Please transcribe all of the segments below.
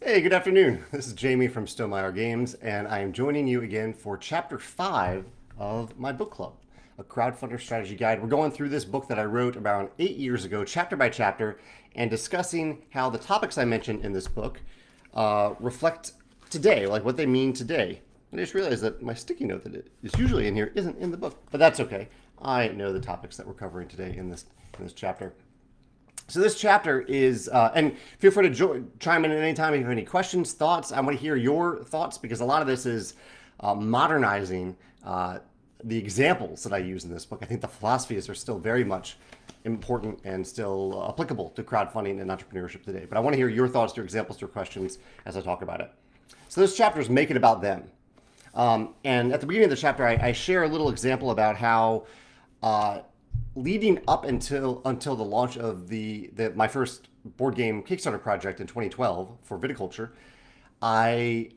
Hey, good afternoon. This is Jamie from Stonemaier Games, and I am joining you again for Chapter 5 of my book club, a crowdfunder strategy guide. We're going through this book that I wrote around 8 years ago, chapter by chapter, and discussing how the topics I mentioned in this book reflect today, like what they mean today. And I just realized that my sticky note that is usually in here isn't in the book, but that's okay. I know the topics that we're covering today in this chapter. So this chapter is, and feel free to chime in at any time if you have any questions, thoughts. I want to hear your thoughts because a lot of this is modernizing the examples that I use in this book. I think the philosophies are still very much important and still applicable to crowdfunding and entrepreneurship today. But I want to hear your thoughts, your examples, your questions as I talk about it. So this chapter is Make It About Them. And at the beginning of the chapter, I share a little example about how leading up until the launch of my first board game Kickstarter project in 2012 for viticulture, I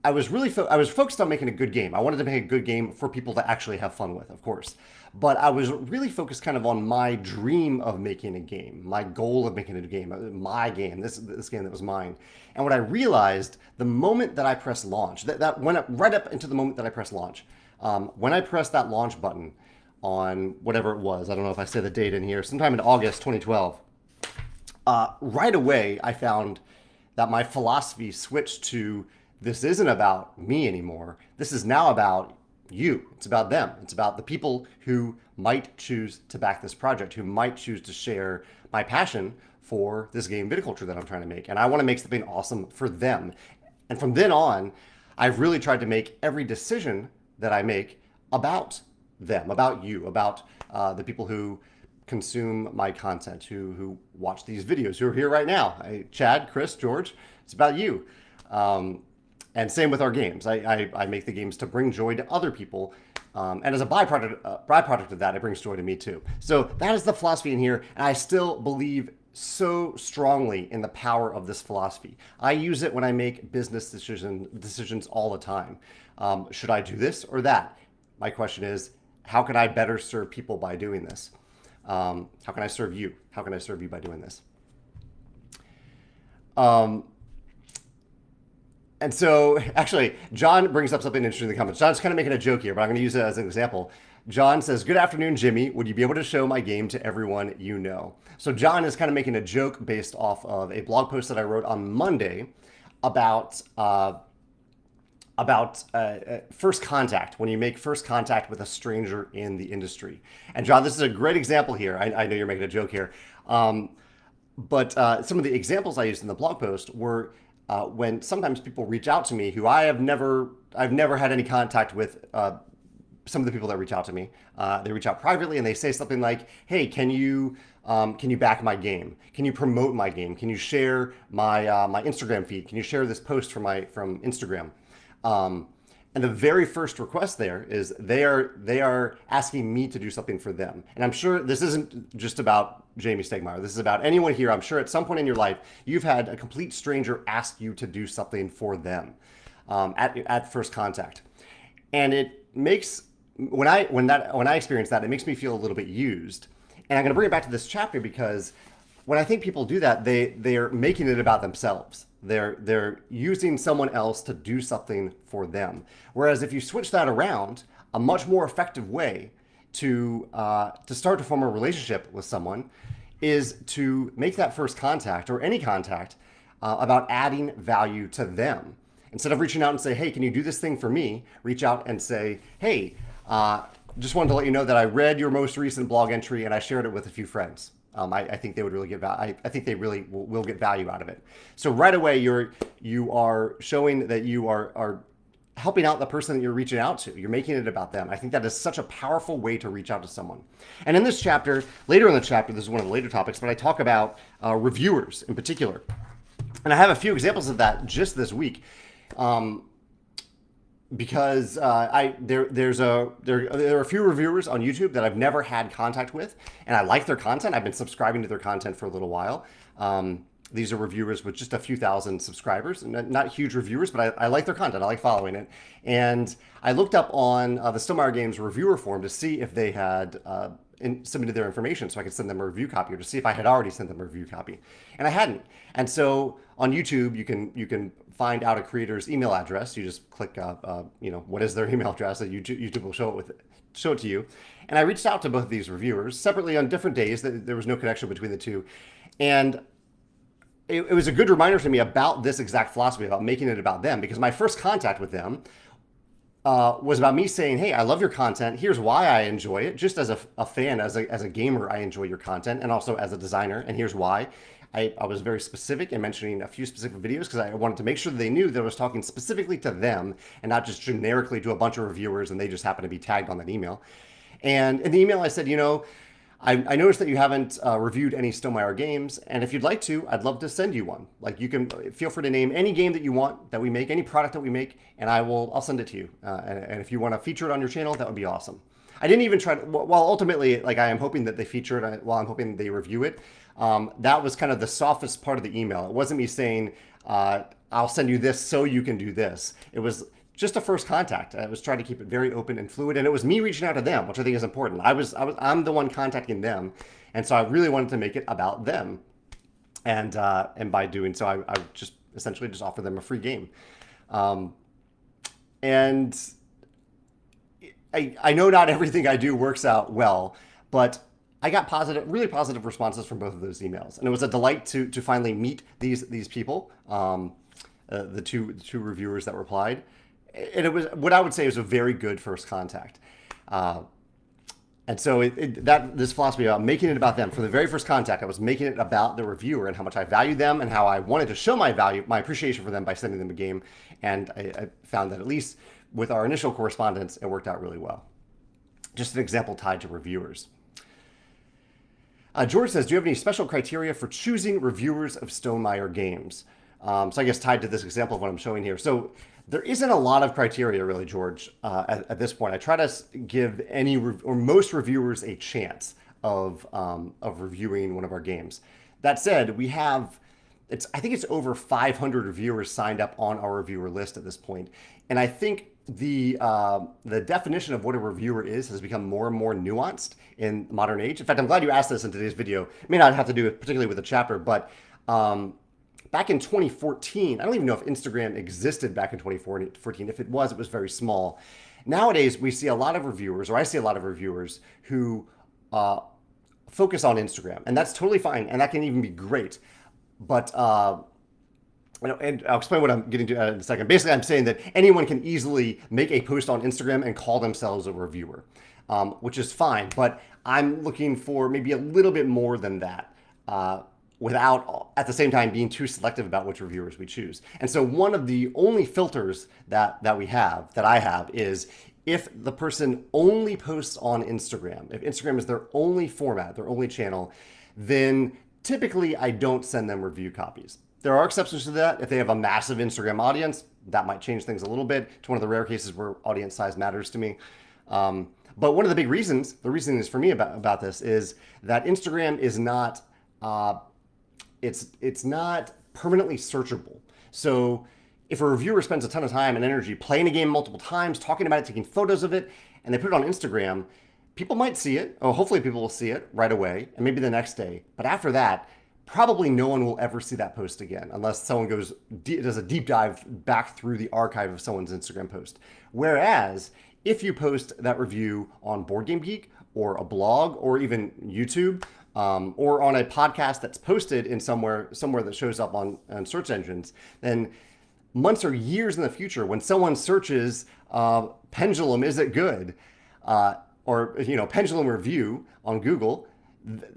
was really I was focused on making a good game. I wanted to make a good game for people to actually have fun with, of course. But I was really focused kind of on my dream of making a game, my goal of making a game, my game, this game that was mine. And what I realized the moment that I pressed launch, that went up right up into the moment that I pressed launch, when I pressed that launch button on whatever it was, I don't know if I say the date in here, sometime in August 2012, right away I found that my philosophy switched to this isn't about me anymore. This is now about you. It's about them. It's about the people who might choose to back this project, who might choose to share my passion for this game viticulture that I'm trying to make. And I want to make something awesome for them. And from then on, I've really tried to make every decision that I make about them, about you, about the people who consume my content, who watch these videos, who are here right now. Chad, Chris, George, it's about you. And same with our games. I make the games to bring joy to other people. And as a byproduct of that, it brings joy to me too. So that is the philosophy in here. And I still believe so strongly in the power of this philosophy. I use it when I make business decisions all the time. Should I do this or that? My question is, how can I better serve people by doing this? How can I serve you? How can I serve you by doing this? And so, actually, John brings up something interesting in the comments. John's kind of making a joke here, but I'm going to use it as an example. John says, "Good afternoon, Jimmy. Would you be able to show my game to everyone you know?" So John is kind of making a joke based off of a blog post that I wrote on Monday about first contact, when you make first contact with a stranger in the industry. And John, this is a great example here. I know you're making a joke here. But some of the examples I used in the blog post were when sometimes people reach out to me who I've never had any contact with. Some of the people that reach out to me, they reach out privately and they say something like, "Hey, can you back my game? Can you promote my game? Can you share my Instagram feed? Can you share this post from Instagram?" And the very first request there is they are asking me to do something for them. And I'm sure this isn't just about Jamie Stegmaier. This is about anyone here. I'm sure at some point in your life, you've had a complete stranger ask you to do something for them at first contact. And it makes, when I experience that, it makes me feel a little bit used. And I'm going to bring it back to this chapter because when I think people do that, they're making it about themselves. They're using someone else to do something for them. Whereas if you switch that around, a much more effective way to start to form a relationship with someone is to make that first contact or any contact about adding value to them. Instead of reaching out and say, "Hey, can you do this thing for me?" Reach out and say, "Hey, just wanted to let you know that I read your most recent blog entry and I shared it with a few friends. I think they would really get value. I think they really will get value out of it." So right away, you are showing that you are helping out the person that you're reaching out to. You're making it about them. I think that is such a powerful way to reach out to someone. And in this chapter, later in the chapter, this is one of the later topics, but I talk about reviewers in particular. And I have a few examples of that just this week. Because there are a few reviewers on YouTube that I've never had contact with, and I like their content. I've been subscribing to their content for a little while. These are reviewers with just a few thousand subscribers, not huge reviewers, but I like their content. I like following it. And I looked up on the Stonemaier Games reviewer forum to see if they had submitted their information so I could send them a review copy, or to see if I had already sent them a review copy, and I hadn't. And so on YouTube, you can find out a creator's email address. You just click, what is their email address, that YouTube will show it to you. And I reached out to both of these reviewers separately on different days. There was no connection between the two, and it was a good reminder to me about this exact philosophy, about making it about them, because my first contact with them was about me saying, hey, I love your content. Here's why I enjoy it. Just as a fan, as a gamer, I enjoy your content, and also as a designer. And here's why. I was very specific in mentioning a few specific videos because I wanted to make sure that they knew that I was talking specifically to them and not just generically to a bunch of reviewers and they just happen to be tagged on that email. And in the email, I said, I noticed that you haven't reviewed any Stonemaier games, and if you'd like to, I'd love to send you one. Like, you can feel free to name any game that you want that we make, any product that we make, and I'll send it to you. And if you want to feature it on your channel, that would be awesome. I didn't even try to, well, ultimately, like, I am hoping that they feature it while I'm hoping they review it. That was kind of the softest part of the email. It wasn't me saying, I'll send you this so you can do this. It was just a first contact. I was trying to keep it very open and fluid, and it was me reaching out to them, which I think is important. I'm the one contacting them, and so I really wanted to make it about them. And by doing so, I just essentially just offered them a free game. And I know not everything I do works out well, but I got really positive responses from both of those emails, and it was a delight to finally meet these people, the two reviewers that replied. And it was what I would say was a very good first contact. And so this philosophy about making it about them, from the very first contact, I was making it about the reviewer and how much I valued them and how I wanted to show my appreciation for them by sending them a game. And I found that, at least with our initial correspondence, it worked out really well. Just an example tied to reviewers. George says, do you have any special criteria for choosing reviewers of Stonemaier games? So I guess tied to this example of what I'm showing here. So there isn't a lot of criteria, really, George, at this point. I try to give most reviewers a chance of reviewing one of our games. That said, I think it's over 500 reviewers signed up on our reviewer list at this point. And I think the definition of what a reviewer is has become more and more nuanced in the modern age. In fact, I'm glad you asked this in today's video. It may not have to do particularly with the chapter, but back in 2014, I don't even know if Instagram existed back in 2014. If it was very small. Nowadays, we see a lot of reviewers, or I see a lot of reviewers who focus on Instagram, and that's totally fine, and that can even be great. But and I'll explain what I'm getting to in a second. Basically, I'm saying that anyone can easily make a post on Instagram and call themselves a reviewer, which is fine. But I'm looking for maybe a little bit more than that, without at the same time being too selective about which reviewers we choose. And so one of the only filters that I have is if the person only posts on Instagram. If Instagram is their only format, their only channel, then typically I don't send them review copies. There are exceptions to that. If they have a massive Instagram audience, that might change things a little bit. It's one of the rare cases where audience size matters to me. But one of the big reasons, the reason is for me about this, is that Instagram is not, it's not permanently searchable. So if a reviewer spends a ton of time and energy playing a game multiple times, talking about it, taking photos of it, and they put it on Instagram, people might see it, or hopefully people will see it right away, and maybe the next day. But after that, probably no one will ever see that post again, unless someone does a deep dive back through the archive of someone's Instagram post. Whereas, if you post that review on Board Game Geek, or a blog, or even YouTube, or on a podcast that's posted in somewhere that shows up on search engines, then months or years in the future, when someone searches Pendulum, is it good? Or Pendulum review on Google,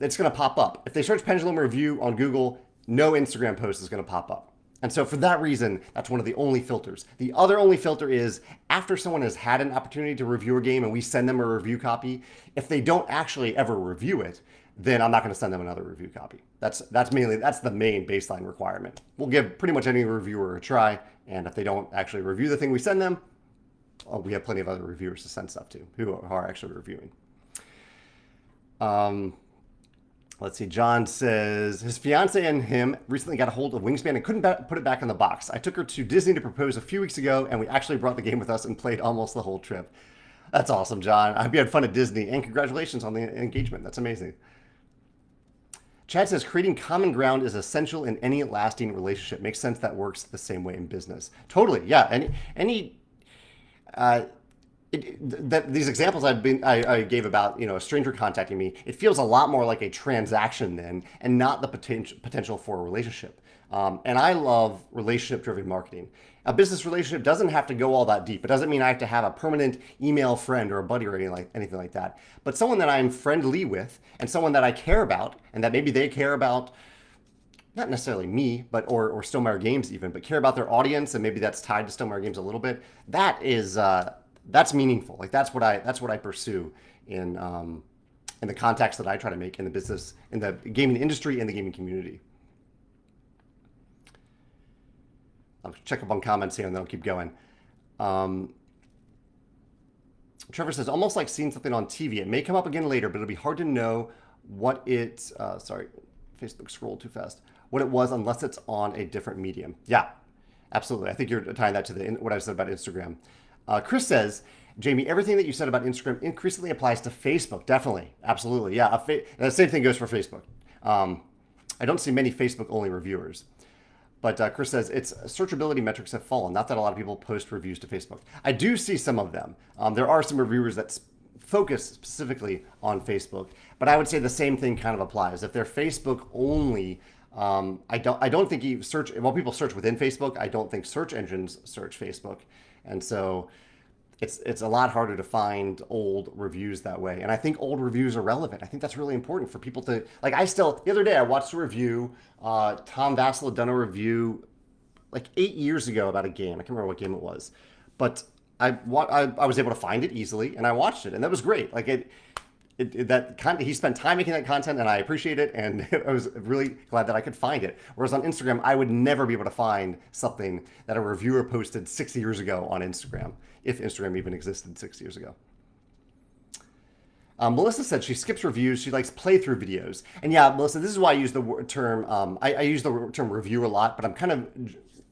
it's going to pop up. If they search Pendulum review on Google, no Instagram post is going to pop up. And so for that reason, that's one of the only filters. The other only filter is after someone has had an opportunity to review a game and we send them a review copy, if they don't actually ever review it, then I'm not going to send them another review copy. That's the main baseline requirement. We'll give pretty much any reviewer a try, and if they don't actually review the thing we send them, we have plenty of other reviewers to send stuff to who are actually reviewing. Let's see. John says his fiance and him recently got a hold of Wingspan and couldn't put it back in the box. I took her to Disney to propose a few weeks ago, and we actually brought the game with us and played almost the whole trip. That's awesome, John. I hope you had fun at Disney, and congratulations on the engagement. That's amazing. Chad says creating common ground is essential in any lasting relationship. Makes sense that works the same way in business. Totally, yeah. Any uh, these examples I gave about a stranger contacting me, it feels a lot more like a transaction then, and not the potential for a relationship. And I love relationship driven marketing. A business relationship doesn't have to go all that deep. It doesn't mean I have to have a permanent email friend or a buddy or anything like that. But someone that I'm friendly with and someone that I care about and that maybe they care about, not necessarily me, but or Stonemaier Games even, but care about their audience and maybe that's tied to Stonemaier Games a little bit. That's meaningful. Like that's what I pursue in the contacts that I try to make in the business, in the gaming industry, and the gaming community. I'll check up on comments here and then I'll keep going. Um, Trevor says, almost like seeing something on TV. It may come up again later, but it'll be hard to know what it's, sorry, Facebook scrolled too fast, what it was unless it's on a different medium. Yeah, absolutely. I think you're tying that to what I said about Instagram. Chris says, Jamie, everything that you said about Instagram increasingly applies to Facebook. Definitely. Absolutely. Yeah. The same thing goes for Facebook. I don't see many Facebook only reviewers. But Chris says its searchability metrics have fallen. Not that a lot of people post reviews to Facebook. I do see some of them. There are some reviewers that focus specifically on Facebook, but I would say the same thing kind of applies. If they're Facebook only, I don't think you search. Well, people search within Facebook. I don't think search engines search Facebook, and so it's a lot harder to find old reviews that way. And I think old reviews are relevant. I think that's really important for people to like. The other day I watched a review. Tom Vassell had done a review like 8 years ago about a game. I can't remember what game it was, but I was able to find it easily and I watched it and that was great. Like he spent time making that content and I appreciate it and I was really glad that I could find it. Whereas on Instagram, I would never be able to find something that a reviewer posted 6 years ago on Instagram, if Instagram even existed 6 years ago. Melissa said she skips reviews. She likes playthrough videos. And yeah, Melissa, this is why I use the term, I use the term review a lot, but I'm kind of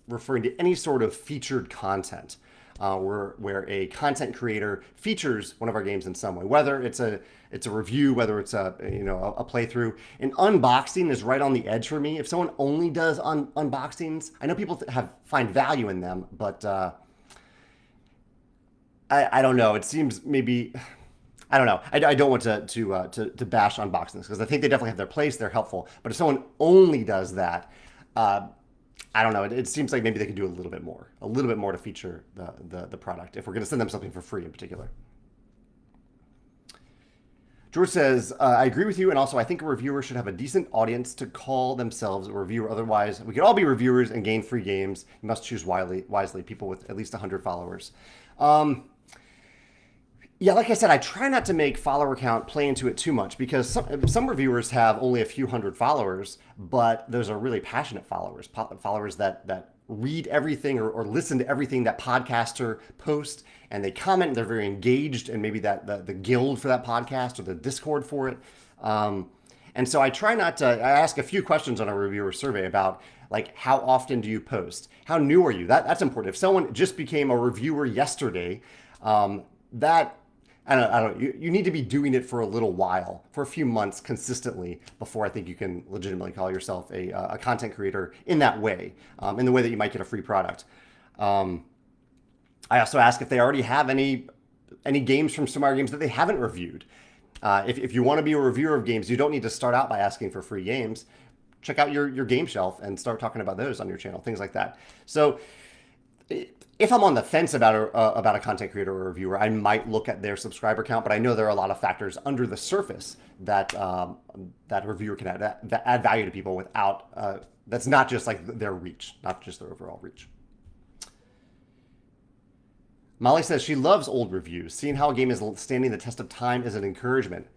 referring to any sort of featured content where a content creator features one of our games in some way, whether it's a review, whether it's a playthrough. And unboxing is right on the edge for me. If someone only does unboxings, I know people find value in them, but I don't know. It seems maybe I don't know. I don't want to bash unboxings because I think they definitely have their place. They're helpful. But if someone only does that, I don't know. It seems like maybe they could do a little bit more to feature the product if we're going to send them something for free in particular. George says, I agree with you, and also I think a reviewer should have a decent audience to call themselves a reviewer. Otherwise, we could all be reviewers and gain free games. You must choose wisely, people with at least 100 followers. Yeah, like I said, I try not to make follower count play into it too much because some reviewers have only a few hundred followers, but those are really passionate followers, followers that read everything or listen to everything that podcaster posts, and they comment, and they're very engaged, and maybe the guild for that podcast or the Discord for it. And so I try not to, I ask a few questions on a reviewer survey about like, how often do you post? How new are you? That's important. If someone just became a reviewer yesterday, I don't know. You need to be doing it for a little while, for a few months consistently before I think you can legitimately call yourself a content creator in that way, in the way that you might get a free product. I also ask if they already have any games from Stonemaier Games that they haven't reviewed. If you want to be a reviewer of games, you don't need to start out by asking for free games. Check out your game shelf and start talking about those on your channel, things like that. So if I'm on the fence about a content creator or a reviewer, I might look at their subscriber count, but I know there are a lot of factors under the surface that that a reviewer can add value to people without, that's not just like their reach, not just their overall reach. Molly says she loves old reviews. Seeing how a game is standing the test of time is an encouragement.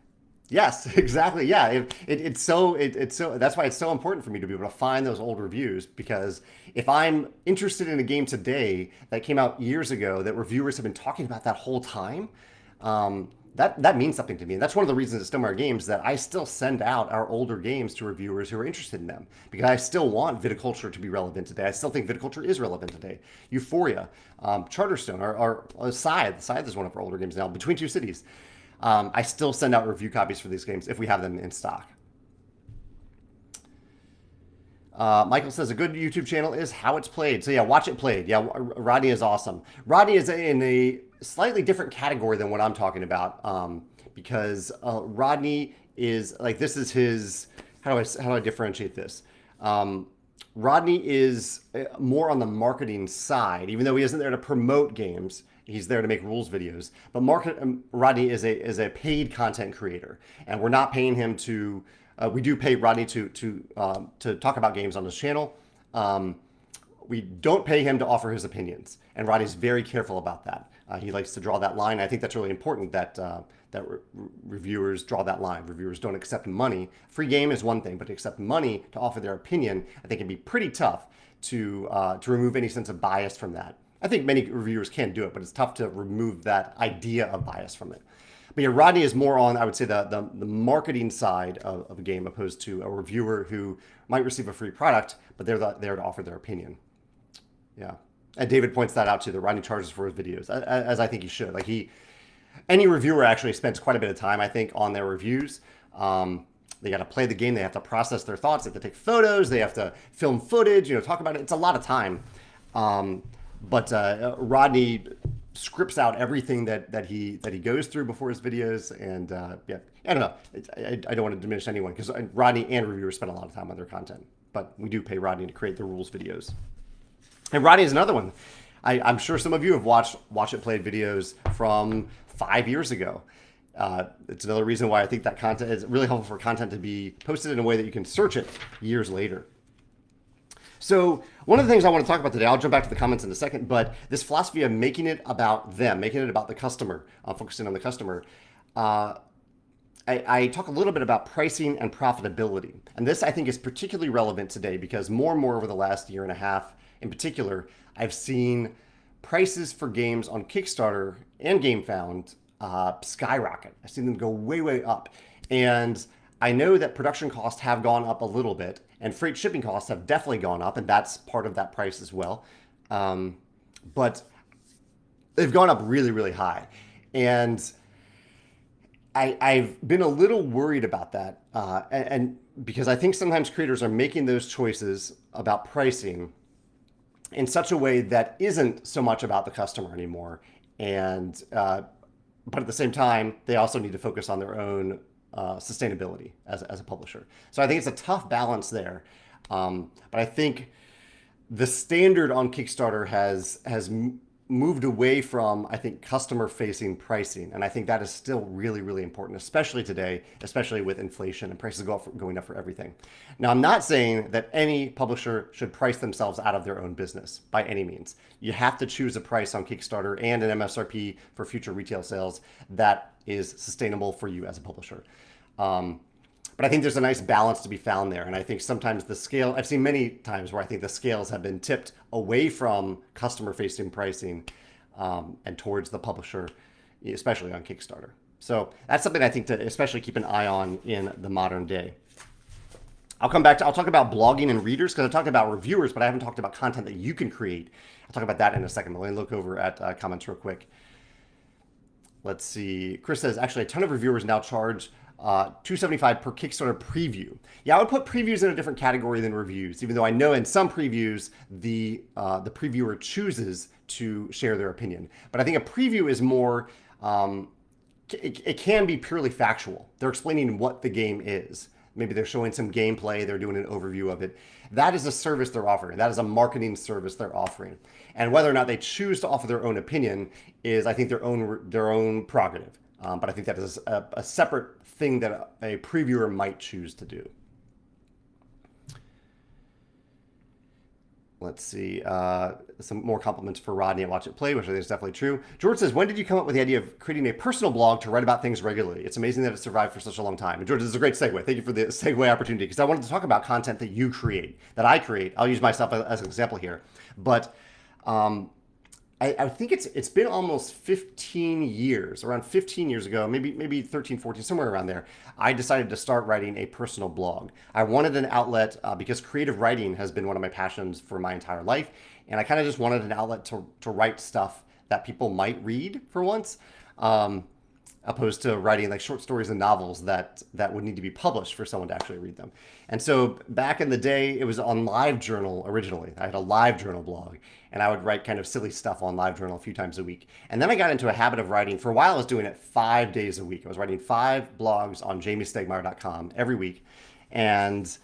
Yes, exactly. Yeah, it's so that's why it's so important for me to be able to find those old reviews, because if I'm interested in a game today that came out years ago that reviewers have been talking about that whole time, that means something to me. And that's one of the reasons at Still My Our Games that I still send out our older games to reviewers who are interested in them, because I still want viticulture to be relevant today. I still think viticulture is relevant today. Euphoria, Charterstone, our Scythe. Scythe is one of our older games now, Between Two Cities. I still send out review copies for these games if we have them in stock. Michael says a good YouTube channel is How It's Played. So yeah, Watch It Played. Yeah, Rodney is awesome. Rodney is in a slightly different category than what I'm talking about, because Rodney is like, this is his. How do I differentiate this? Rodney is more on the marketing side, even though he isn't there to promote games. He's there to make rules videos. But Rodney is a paid content creator, and we're not paying him to. We do pay Rodney to talk about games on his channel. We don't pay him to offer his opinions, and Rodney's very careful about that. He likes to draw that line. I think that's really important that reviewers draw that line. Reviewers don't accept money. Free game is one thing, but to accept money to offer their opinion, I think, can be pretty tough to remove any sense of bias from that. I think many reviewers can do it, but it's tough to remove that idea of bias from it. But yeah, Rodney is more on, I would say, the marketing side of a game, opposed to a reviewer who might receive a free product, but they're there to offer their opinion. Yeah. And David points that out too, that Rodney charges for his videos, as I think he should. Like any reviewer actually spends quite a bit of time, I think, on their reviews. They got to play the game. They have to process their thoughts. They have to take photos. They have to film footage, talk about it. It's a lot of time. But Rodney scripts out everything that he goes through before his videos, and yeah, I don't know. I don't want to diminish anyone, because Rodney and reviewers spend a lot of time on their content, but we do pay Rodney to create the rules videos. And Rodney is another one. I'm sure some of you have watched Watch It Played videos from 5 years ago. It's another reason why I think that content is really helpful for content to be posted in a way that you can search it years later. So one of the things I want to talk about today, I'll jump back to the comments in a second, but this philosophy of making it about them, making it about the customer, focusing on the customer. I talk a little bit about pricing and profitability. And this, I think, is particularly relevant today, because more and more over the last year and a half in particular, I've seen prices for games on Kickstarter and GameFound skyrocket. I've seen them go way, way up. And I know that production costs have gone up a little bit, and freight shipping costs have definitely gone up, and that's part of that price as well. But they've gone up really, really high. And I've been a little worried about that, and because I think sometimes creators are making those choices about pricing in such a way that isn't so much about the customer anymore. And but at the same time, they also need to focus on their own sustainability as a publisher. So I think it's a tough balance there. But I think the standard on Kickstarter has moved away from, I think, customer-facing pricing. And I think that is still really, really important, especially today, especially with inflation and prices going up for everything. Now, I'm not saying that any publisher should price themselves out of their own business by any means. You have to choose a price on Kickstarter and an MSRP for future retail sales that is sustainable for you as a publisher. But I think there's a nice balance to be found there. And I think sometimes the scale, I've seen many times where I think the scales have been tipped away from customer-facing pricing and towards the publisher, especially on Kickstarter. So that's something I think to especially keep an eye on in the modern day. I'll talk about blogging and readers, because I talked about reviewers, but I haven't talked about content that you can create. I'll talk about that in a second. But let me look over at comments real quick. Let's see. Chris says, actually, a ton of reviewers now charge $275 per Kickstarter preview. Yeah, I would put previews in a different category than reviews, even though I know in some previews the previewer chooses to share their opinion. But I think a preview is more, it can be purely factual. They're explaining what the game is. Maybe they're showing some gameplay, they're doing an overview of it. That is a service they're offering. That is a marketing service they're offering. And whether or not they choose to offer their own opinion is, I think, their own prerogative. But I think that is a separate thing that a previewer might choose to do. Let's see, some more compliments for Rodney at Watch It Play, which I think is definitely true. George says, when did you come up with the idea of creating a personal blog to write about things regularly? It's amazing that it survived for such a long time. And George, this is a great segue. Thank you for the segue opportunity, because I wanted to talk about content that you create, that I create. I'll use myself as an example here. But I think it's been almost 15 years, around 15 years ago, maybe 13, 14, somewhere around there. I decided to start writing a personal blog. I wanted an outlet because creative writing has been one of my passions for my entire life, and I kind of just wanted an outlet to write stuff that people might read for once. Opposed to writing like short stories and novels that would need to be published for someone to actually read them. And so back in the day, it was on LiveJournal originally. I had a LiveJournal blog, and I would write kind of silly stuff on LiveJournal a few times a week. And then I got into a habit of writing. For a while, I was doing it 5 days a week. I was writing 5 blogs on jamiestegmeyer.com every week, and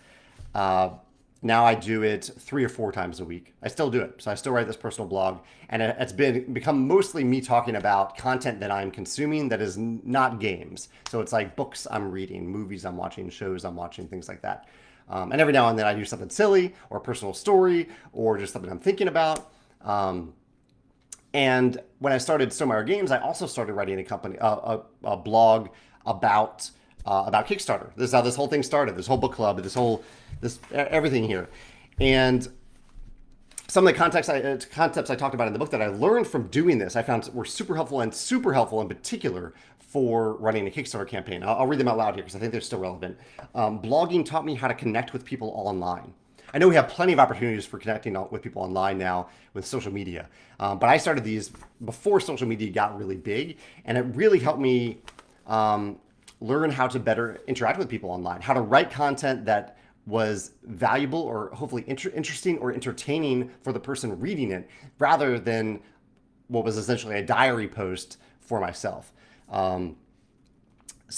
now I do it 3 or 4 times a week. I still do it. So I still write this personal blog, and it's become mostly me talking about content that I'm consuming that is not games. So it's like books I'm reading, movies I'm watching, shows I'm watching, things like that. And every now and then I do something silly or a personal story or just something I'm thinking about. And when I started Still My Games, I also started writing a blog about Kickstarter. This is how this whole thing started. This whole book club, this everything here, and some of the concepts I talked about in the book that I learned from doing this, I found were super helpful in particular for running a Kickstarter campaign. I'll read them out loud here because I think they're still relevant. Blogging taught me how to connect with people online. I know we have plenty of opportunities for connecting with people online now with social media, but I started these before social media got really big, and it really helped me learn how to better interact with people online, how to write content that was valuable or hopefully interesting or entertaining for the person reading it, rather than what was essentially a diary post for myself. So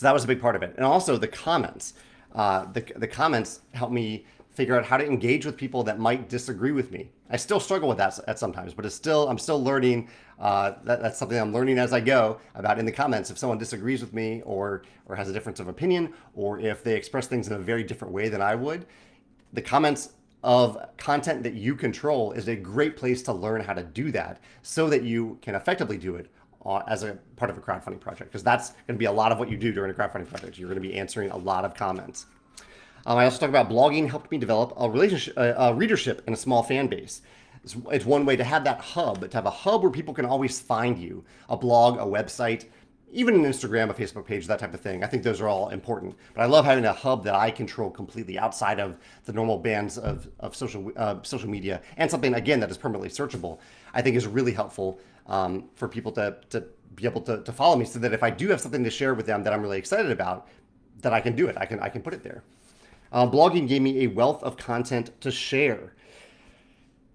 that was a big part of it. And also the comments. The comments helped me figure out how to engage with people that might disagree with me. I still struggle with that at sometimes, but I'm still learning. That's something I'm learning as I go about in the comments. If someone disagrees with me or has a difference of opinion, or if they express things in a very different way than I would, the comments of content that you control is a great place to learn how to do that so that you can effectively do it as a part of a crowdfunding project, because that's going to be a lot of what you do during a crowdfunding project. You're going to be answering a lot of comments. I also talk about blogging helped me develop a readership and a small fan base. It's one way to have that hub, to have a hub where people can always find you, a blog, a website, even an Instagram, a Facebook page, that type of thing. I think those are all important. But I love having a hub that I control completely outside of the normal bands of social media, and something, again, that is permanently searchable. I think is really helpful for people to be able to follow me, so that if I do have something to share with them that I'm really excited about, that I can do it. I can put it there. Blogging gave me a wealth of content to share.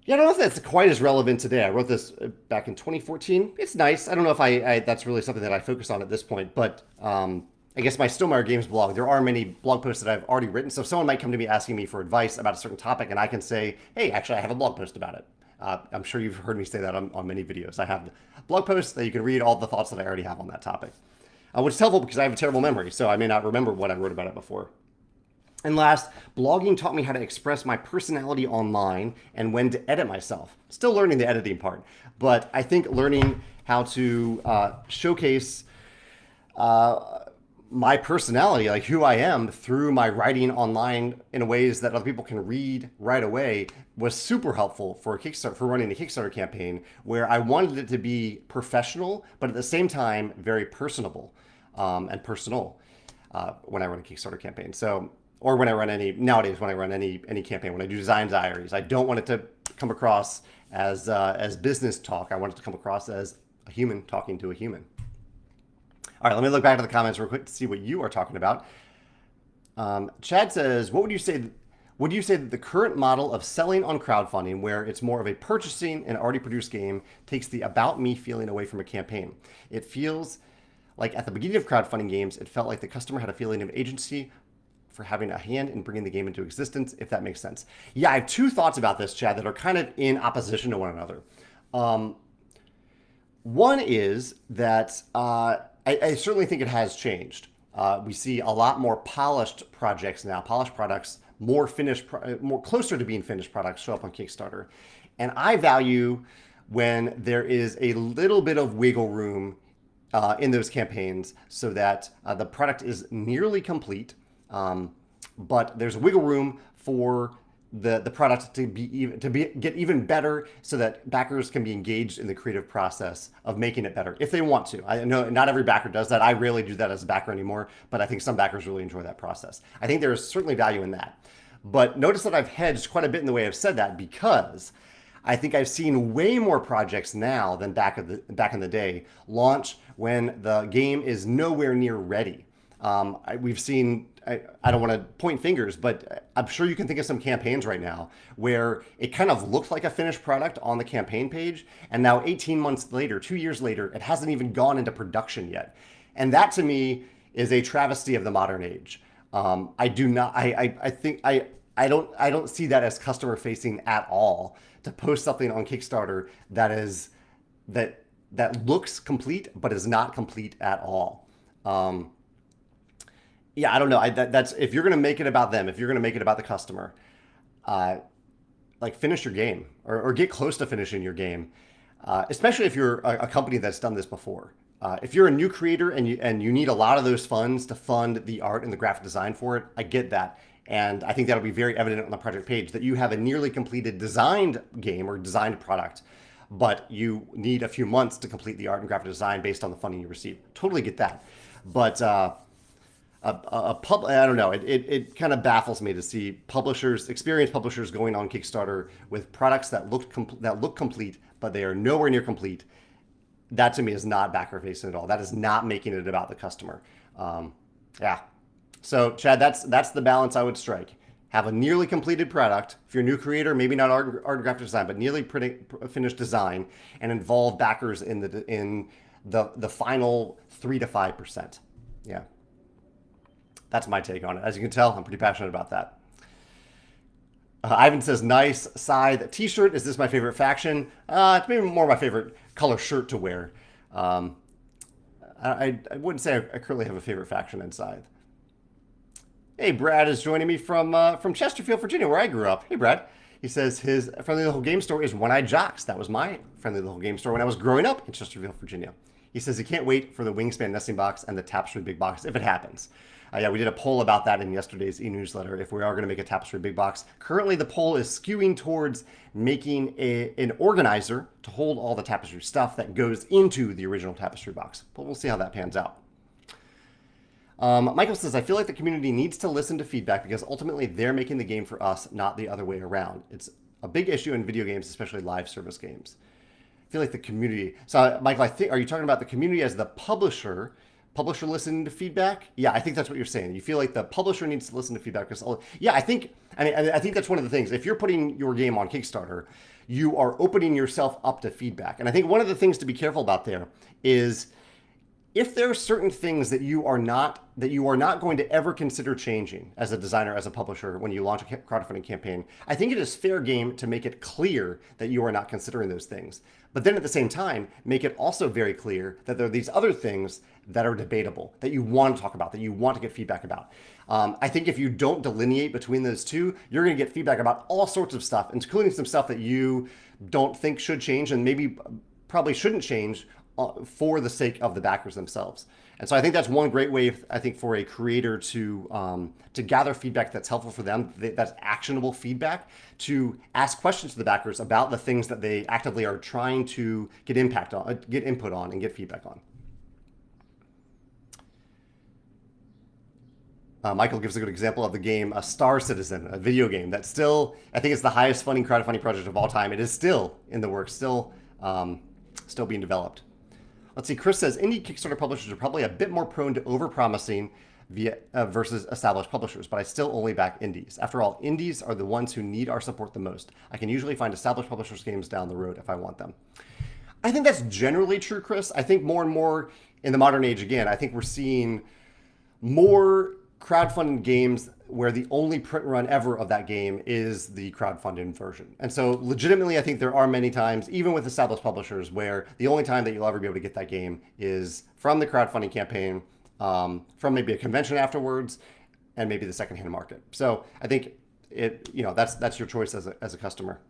Yeah, I don't know if that's quite as relevant today. I wrote this back in 2014. It's nice. I don't know if that's really something that I focus on at this point, but I guess my Still My Games blog, there are many blog posts that I've already written. So if someone might come to me asking me for advice about a certain topic, and I can say, hey, actually, I have a blog post about it. I'm sure you've heard me say that on many videos. I have blog posts that you can read all the thoughts that I already have on that topic, which is helpful because I have a terrible memory, so I may not remember what I wrote about it before. And last, blogging taught me how to express my personality online and when to edit myself. Still learning the editing part, but I think learning how to showcase my personality, like who I am, through my writing online in ways that other people can read right away, was super helpful for running a Kickstarter campaign where I wanted it to be professional, but at the same time very personable and personal when I run a Kickstarter campaign. Or when I run any campaign, when I do design diaries, I don't want it to come across as business talk. I want it to come across as a human talking to a human. All right, let me look back to the comments real quick to see what you are talking about. Chad says, what would you say? Would you say that the current model of selling on crowdfunding, where it's more of a purchasing an already produced game, takes the about me feeling away from a campaign? It feels like at the beginning of crowdfunding games, it felt like the customer had a feeling of agency for having a hand in bringing the game into existence, if that makes sense. Yeah, I have two thoughts about this, Chad, that are kind of in opposition to one another. One is that I certainly think it has changed. We see a lot more polished projects now, polished products, more closer to being finished products show up on Kickstarter. And I value when there is a little bit of wiggle room in those campaigns so that the product is nearly complete, but there's wiggle room for the product to get even better, so that backers can be engaged in the creative process of making it better if they want to. I know not every backer does that. I rarely do that as a backer anymore, but I think some backers really enjoy that process. I think there is certainly value in that. But notice that I've hedged quite a bit in the way I've said that, because I think I've seen way more projects now than back in the day launch when the game is nowhere near ready. We've seen, I don't want to point fingers, but I'm sure you can think of some campaigns right now where it kind of looked like a finished product on the campaign page, and now 18 months later, 2 years later, it hasn't even gone into production yet. And that to me is a travesty of the modern age. I do not, I think, I don't see that as customer facing at all, to post something on Kickstarter that looks complete but is not complete at all. Yeah, I don't know. That's if you're going to make it about them, if you're going to make it about the customer, like finish your game, or get close to finishing your game, especially if you're a company that's done this before. If you're a new creator and you need a lot of those funds to fund the art and the graphic design for it, I get that. And I think that'll be very evident on the project page that you have a nearly completed designed game or designed product, but you need a few months to complete the art and graphic design based on the funding you receive. Totally get that. But I don't know. It kind of baffles me to see experienced publishers going on Kickstarter with products that look complete, but they are nowhere near complete. That to me is not backer facing at all. That is not making it about the customer. Yeah. So Chad, that's the balance I would strike. Have a nearly completed product. If you're a new creator, maybe not art and graphic design, but nearly finished design, and involve backers in the final 3 to 5%. Yeah. That's my take on it. As you can tell, I'm pretty passionate about that. Ivan says, nice scythe t-shirt. Is this my favorite faction? It's maybe more my favorite color shirt to wear. I wouldn't say I currently have a favorite faction in scythe. Hey, Brad is joining me from Chesterfield, Virginia, where I grew up. Hey, Brad. He says his friendly little game store is One-Eyed Jocks. That was my friendly little game store when I was growing up in Chesterfield, Virginia. He says he can't wait for the Wingspan nesting box and the Tapestry big box if it happens. Yeah, we did a poll about that in yesterday's e-newsletter, if we are going to make a Tapestry big box. Currently, the poll is skewing towards making an organizer to hold all the Tapestry stuff that goes into the original Tapestry box. But we'll see how that pans out. Michael says, I feel like the community needs to listen to feedback because ultimately they're making the game for us, not the other way around. It's a big issue in video games, especially live service games. I feel like the community. So, Michael, are you talking about the community as the publisher listening to feedback? Yeah, I think that's what you're saying. You feel like the publisher needs to listen to feedback. Yeah, I think that's one of the things. If you're putting your game on Kickstarter, you are opening yourself up to feedback. And I think one of the things to be careful about there is, if there are certain things that you are not going to ever consider changing as a designer, as a publisher, when you launch a crowdfunding campaign, I think it is fair game to make it clear that you are not considering those things. But then at the same time, make it also very clear that there are these other things that are debatable, that you want to talk about, that you want to get feedback about. I think if you don't delineate between those two, you're going to get feedback about all sorts of stuff, including some stuff that you don't think should change and maybe probably shouldn't change for the sake of the backers themselves. And so I think that's one great way, I think, for a creator to gather feedback that's helpful for them, that's actionable feedback, to ask questions to the backers about the things that they actively are trying to get input on, and get feedback on. Michael gives a good example of the game Star Citizen, a video game that still, I think it's the highest funding crowdfunding project of all time. It is still in the works, still being developed. Let's see, Chris says, indie Kickstarter publishers are probably a bit more prone to over-promising versus established publishers, but I still only back indies. After all, indies are the ones who need our support the most. I can usually find established publishers' games down the road if I want them. I think that's generally true, Chris. I think more and more in the modern age, again, I think we're seeing more crowdfunded games where the only print run ever of that game is the crowdfunded version. And so legitimately, I think there are many times, even with established publishers, where the only time that you'll ever be able to get that game is from the crowdfunding campaign, from maybe a convention afterwards, and maybe the secondhand market. So I think that's your choice as a customer.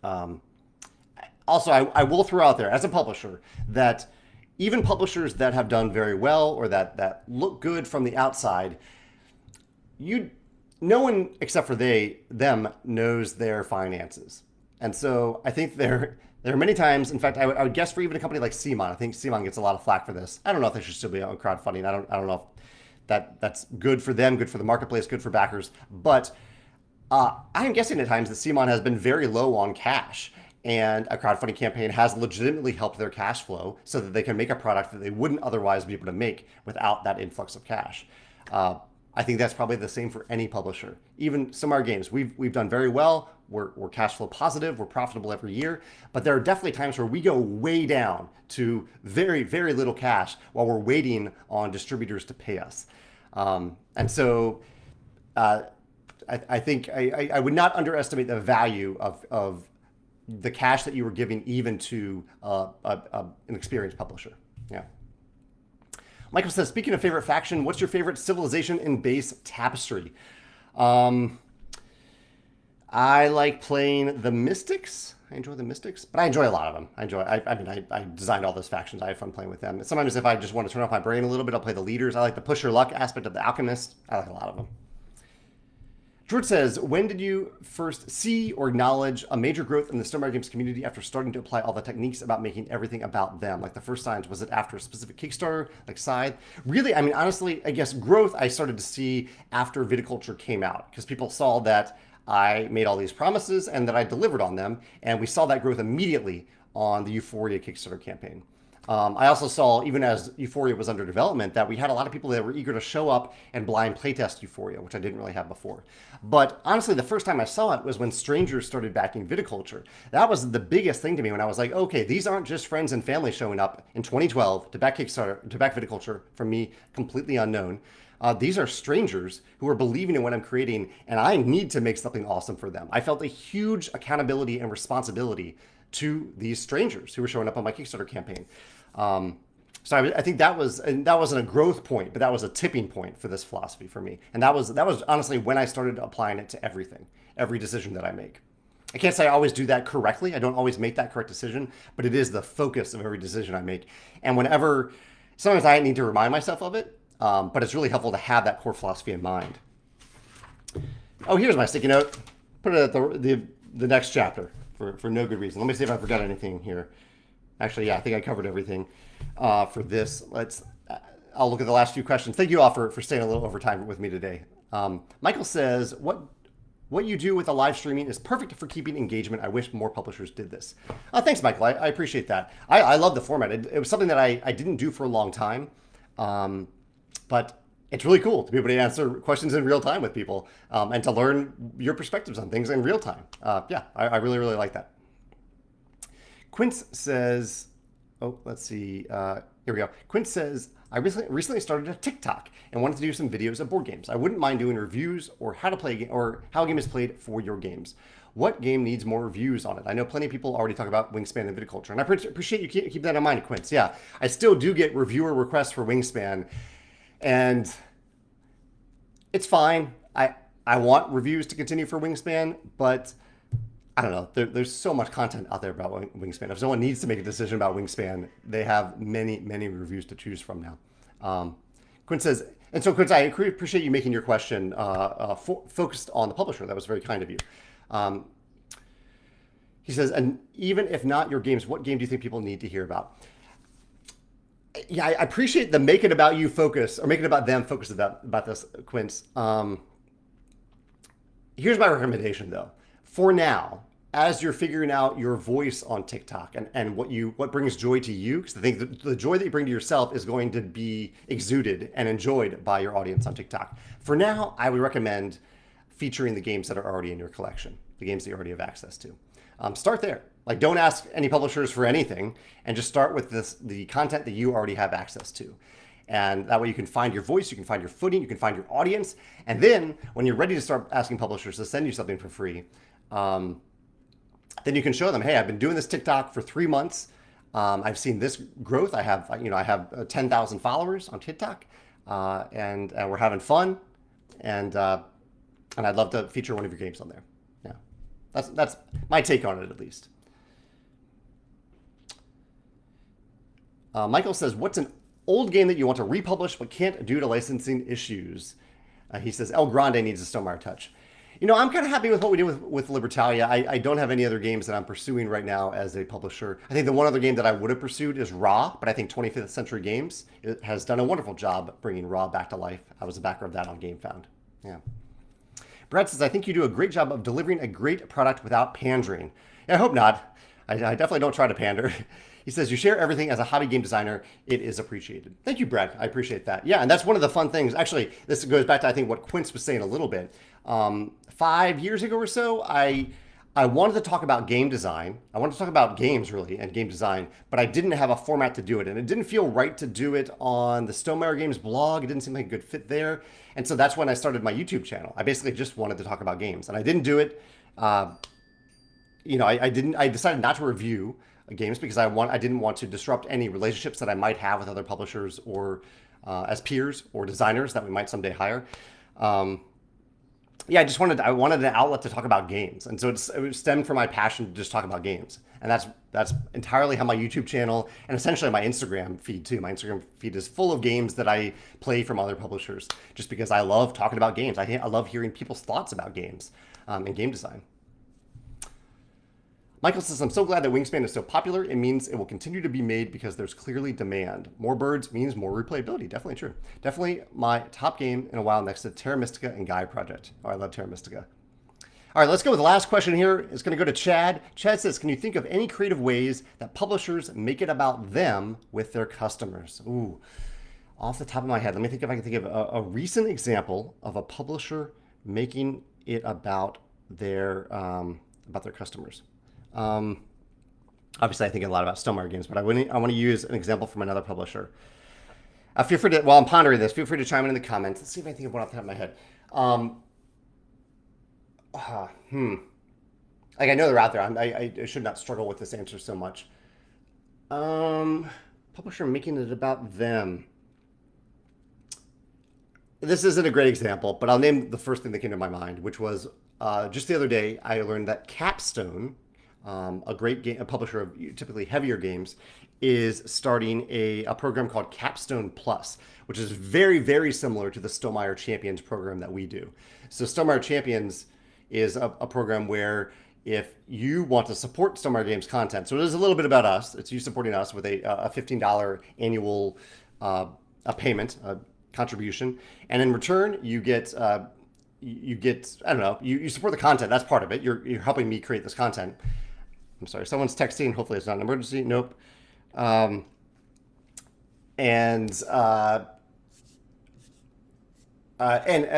Also, I will throw out there as a publisher that even publishers that have done very well or that look good from the outside, you no one except for them knows their finances. And so I think there are many times, in fact, I would guess for even a company like CMON, I think CMON gets a lot of flack for this. I don't know if they should still be on crowdfunding. I don't know if that's good for them, good for the marketplace, good for backers. But I'm guessing at times that CMON has been very low on cash, and a crowdfunding campaign has legitimately helped their cash flow so that they can make a product that they wouldn't otherwise be able to make without that influx of cash. I think that's probably the same for any publisher. Even Stonemaier Games, we've done very well. We're cash flow positive. We're profitable every year. But there are definitely times where we go way down to very, very little cash while we're waiting on distributors to pay us. And so I think I would not underestimate the value of the cash that you were giving even to an experienced publisher. Yeah. Michael says, speaking of favorite faction, what's your favorite civilization in base Tapestry? I like playing the Mystics. I enjoy the Mystics, but I enjoy a lot of them. I designed all those factions. I have fun playing with them. Sometimes if I just want to turn off my brain a little bit, I'll play the leaders. I like the push your luck aspect of the Alchemist. I like a lot of them. George says, when did you first see or acknowledge a major growth in the Stonemaier Games community after starting to apply all the techniques about making everything about them? Like the first signs, was it after a specific Kickstarter, like Scythe? Really, I mean, honestly, I guess growth I started to see after Viticulture came out because people saw that I made all these promises and that I delivered on them. And we saw that growth immediately on the Euphoria Kickstarter campaign. I also saw, even as Euphoria was under development, that we had a lot of people that were eager to show up and blind playtest Euphoria, which I didn't really have before. But honestly, the first time I saw it was when strangers started backing Viticulture. That was the biggest thing to me when I was like, okay, these aren't just friends and family showing up in 2012 to back Kickstarter, to back Viticulture from me, completely unknown. These are strangers who are believing in what I'm creating, and I need to make something awesome for them. I felt a huge accountability and responsibility to these strangers who were showing up on my Kickstarter campaign. So I think that wasn't a growth point, but that was a tipping point for this philosophy for me. And that was honestly when I started applying it to everything, every decision that I make. I can't say I always do that correctly. I don't always make that correct decision, but it is the focus of every decision I make. And sometimes I need to remind myself of it, but it's really helpful to have that core philosophy in mind. Oh, here's my sticky note. Put it at the next chapter for no good reason. Let me see if I forgot anything here. Actually, yeah, I think I covered everything for this. I'll look at the last few questions. Thank you all for staying a little over time with me today. Michael says, what you do with the live streaming is perfect for keeping engagement. I wish more publishers did this. Thanks, Michael. I appreciate that. I love the format. It was something that I didn't do for a long time, but it's really cool to be able to answer questions in real time with people and to learn your perspectives on things in real time. Yeah, I really, really like that. Quince says, let's see. Here we go. Quince says, I recently started a TikTok and wanted to do some videos of board games. I wouldn't mind doing reviews or how to play a game or how a game is played for your games. What game needs more reviews on it? I know plenty of people already talk about Wingspan and Viticulture, and I appreciate you keep that in mind, Quince. Yeah, I still do get reviewer requests for Wingspan, and it's fine. I want reviews to continue for Wingspan, but I don't know. There's so much content out there about Wingspan. If someone needs to make a decision about Wingspan, they have many, many reviews to choose from now. Quinn says, and so Quinn, I appreciate you making your question focused on the publisher. That was very kind of you. He says, and even if not your games, what game do you think people need to hear about? Yeah, I appreciate the make it about you focus, or make it about them focus about this, Quince. Here's my recommendation, though. For now, as you're figuring out your voice on TikTok and what brings joy to you, because I think the joy that you bring to yourself is going to be exuded and enjoyed by your audience on TikTok. For now, I would recommend featuring the games that are already in your collection, the games that you already have access to. Start there. Like, don't ask any publishers for anything, and just start with the content that you already have access to. And that way you can find your voice, you can find your footing, you can find your audience. And then when you're ready to start asking publishers to send you something for free, then you can show them, hey, I've been doing this TikTok for 3 months. I've seen this growth. I have 10,000 followers on TikTok, and we're having fun. And I'd love to feature one of your games on there. Yeah, that's my take on it, at least. Michael says, what's an old game that you want to republish but can't due to licensing issues? He says, El Grande needs a Stonemaier touch. I'm kind of happy with what we do with Libertalia. I don't have any other games that I'm pursuing right now as a publisher. I think the one other game that I would have pursued is Raw, but I think 25th Century Games has done a wonderful job bringing Raw back to life. I was a backer of that on GameFound. Yeah. Brad says, I think you do a great job of delivering a great product without pandering. Yeah, I hope not. I definitely don't try to pander. He says, you share everything as a hobby game designer. It is appreciated. Thank you, Brad. I appreciate that. Yeah, and that's one of the fun things. Actually, this goes back to, I think, what Quince was saying a little bit. 5 years ago or so, I wanted to talk about game design. I wanted to talk about games, really, and game design, but I didn't have a format to do it. And it didn't feel right to do it on the Stonemaier Games blog. It didn't seem like a good fit there. And so that's when I started my YouTube channel. I basically just wanted to talk about games. And I didn't do it. I decided not to review games because I didn't want to disrupt any relationships that I might have with other publishers or as peers or designers that we might someday hire. I wanted an outlet to talk about games. And so it stemmed from my passion to just talk about games. And that's entirely how my YouTube channel and essentially my Instagram feed too. My Instagram feed is full of games that I play from other publishers just because I love talking about games. I love hearing people's thoughts about games and game design. Michael says, I'm so glad that Wingspan is so popular. It means it will continue to be made because there's clearly demand. More birds means more replayability. Definitely true. Definitely my top game in a while next to Terra Mystica and Gaia Project. Oh, I love Terra Mystica. All right, let's go with the last question here. It's going to go to Chad. Chad says, can you think of any creative ways that publishers make it about them with their customers? Ooh, off the top of my head, let me think if I can think of a recent example of a publisher making it about their customers. Obviously, I think a lot about Stonemaier Games, but I want to use an example from another publisher. Feel free to, while I'm pondering this, feel free to chime in the comments. Let's see if I think of one off the top of my head. Like I know they're out there. I should not struggle with this answer so much. Publisher making it about them. This isn't a great example, but I'll name the first thing that came to my mind, which was just the other day I learned that Capstone, a publisher of typically heavier games, is starting a program called Capstone Plus, which is very, very similar to the Stonemaier Champions program that we do. So Stonemaier Champions is a program where if you want to support Stonemaier Games content, so it is a little bit about us. It's you supporting us with a $15 annual a payment, a contribution, and in return you get you support the content. That's part of it. You're helping me create this content. I'm sorry, someone's texting. Hopefully it's not an emergency. Nope. And at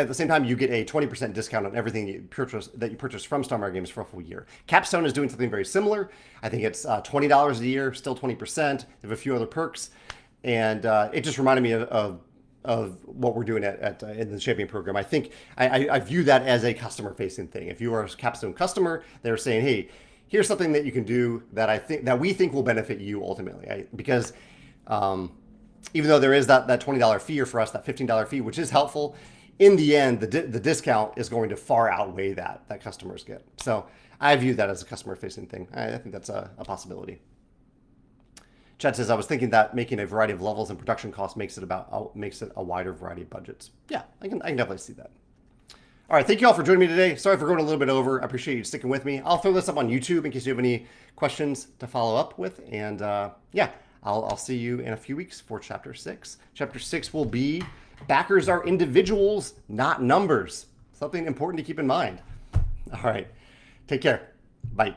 the same time, you get a 20% discount on everything you purchase from Stonemaier Games for a full year. Capstone is doing something very similar. I think it's $20 a year, still 20%. They have a few other perks, and it just reminded me of what we're doing in the Champion program. I think I view that as a customer-facing thing. If you are a Capstone customer, they're saying, hey, here's something that you can do that we think will benefit you ultimately, because even though there is that $20 fee, or for us that $15 fee, which is helpful, in the end the discount is going to far outweigh that customers get. So I view that as a customer-facing thing. I think that's a possibility. Chad says, I was thinking that making a variety of levels and production costs makes it a wider variety of budgets. Yeah, I can definitely see that. All right, thank you all for joining me today. Sorry for going a little bit over. I appreciate you sticking with me. I'll throw this up on YouTube in case you have any questions to follow up with. And I'll see you in a few weeks for Chapter 6. Chapter 6 will be backers are individuals, not numbers. Something important to keep in mind. All right, take care. Bye.